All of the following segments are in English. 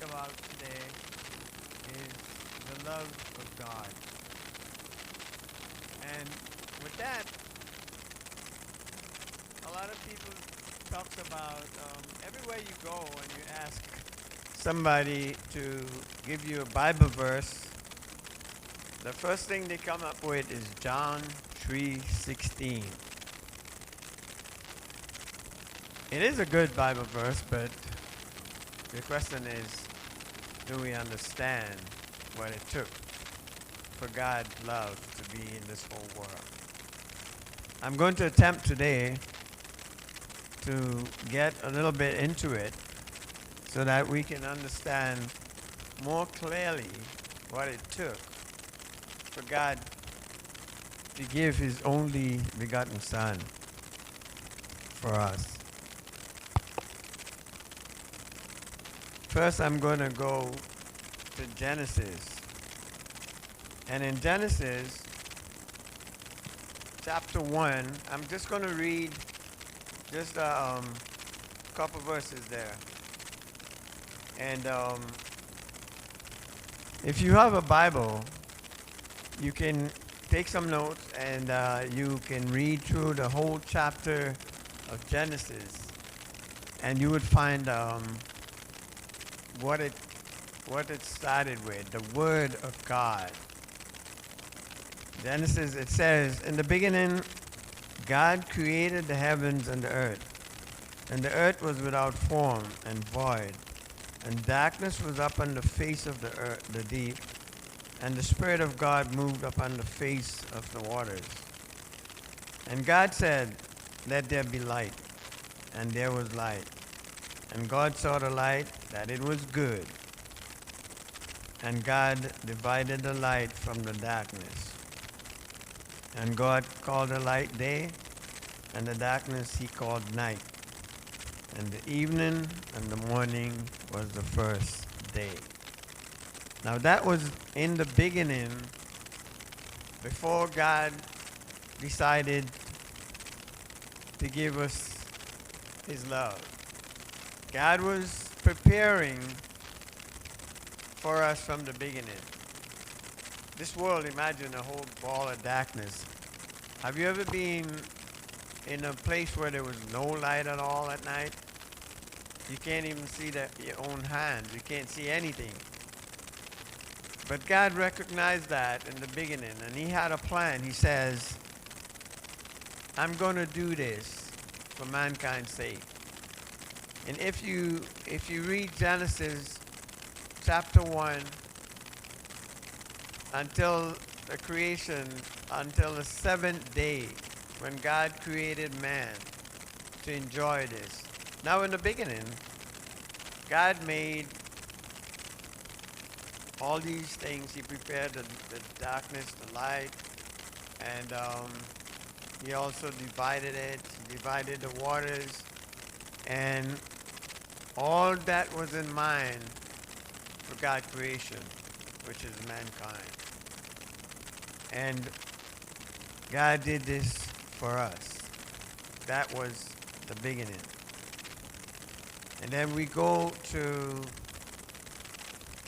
about today is the love of God. And with that, a lot of people talks about everywhere you go and you ask somebody to give you a Bible verse, the first thing they come up with is John 3:16. It is a good Bible verse, but the question is, do we understand what it took for God's love to be in this whole world? I'm going to attempt today to get a little bit into it so that we can understand more clearly what it took for God to give his only begotten Son for us. First, I'm going to go to Genesis. And in Genesis chapter 1, I'm just going to read just a couple verses there. And if you have a Bible, you can take some notes and you can read through the whole chapter of Genesis. And you would find what it started with, the Word of God. Genesis, it says, in the beginning, God created the heavens and the earth. And the earth was without form and void, and darkness was upon the face of the earth, the deep, and the Spirit of God moved upon the face of the waters. And God said, let there be light. And there was light. And God saw the light, that it was good. And God divided the light from the darkness. And God called the light day, and the darkness he called night. And the evening and the morning was the first day. Now that was in the beginning, before God decided to give us his love. God was preparing for us from the beginning. This world, imagine a whole ball of darkness. Have you ever been in a place where there was no light at all at night? You can't even see your own hands. You can't see anything. But God recognized that in the beginning, and he had a plan. He says, I'm going to do this for mankind's sake. And if you read Genesis chapter 1 until the creation, until the seventh day, when God created man to enjoy this. Now in the beginning, God made all these things. He prepared the darkness, the light, and he also divided it. He divided the waters, and all that was in mind for God's creation, which is mankind. And God did this for us. That was the beginning. And then we go to,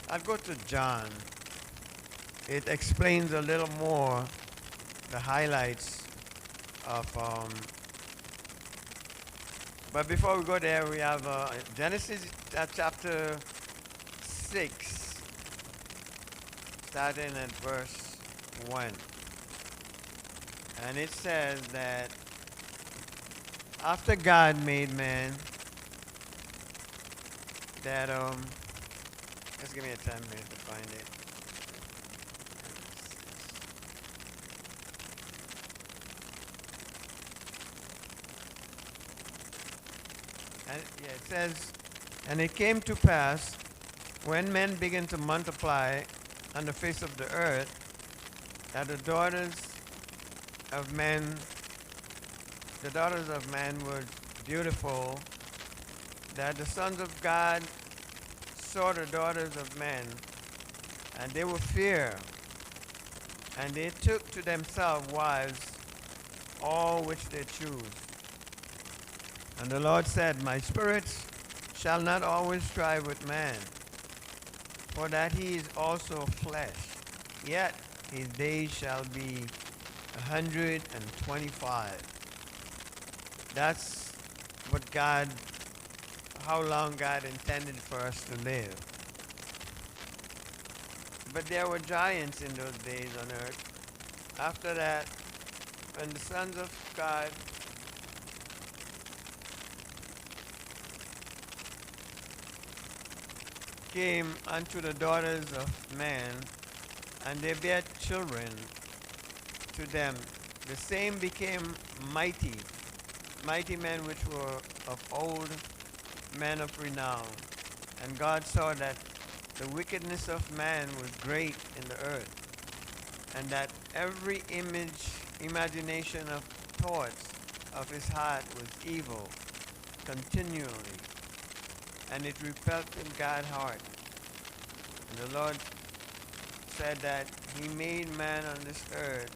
I'll go to John. It explains a little more the highlights of, but before we go there, we have Genesis chapter 6, starting at verse 1. And it says that after God made man, that, just give me a time here to find it. And yeah, it says, and it came to pass, when men began to multiply on the face of the earth, that the daughters of men were beautiful, that the sons of God saw the daughters of men, and they were fear, and they took to themselves wives, all which they choose. And the Lord said, my spirit shall not always strive with man, For that he is also flesh, yet his days shall be 125. That's what God, how long God intended for us to live. But there were giants in those days on earth. After that, when the sons of God came unto the daughters of man, and they bare children to them, the same became mighty, mighty men which were of old, men of renown. And God saw that the wickedness of man was great in the earth, and that every imagination of thoughts of his heart was evil continually, and it repelled in God's heart. And the Lord said that he made man on this earth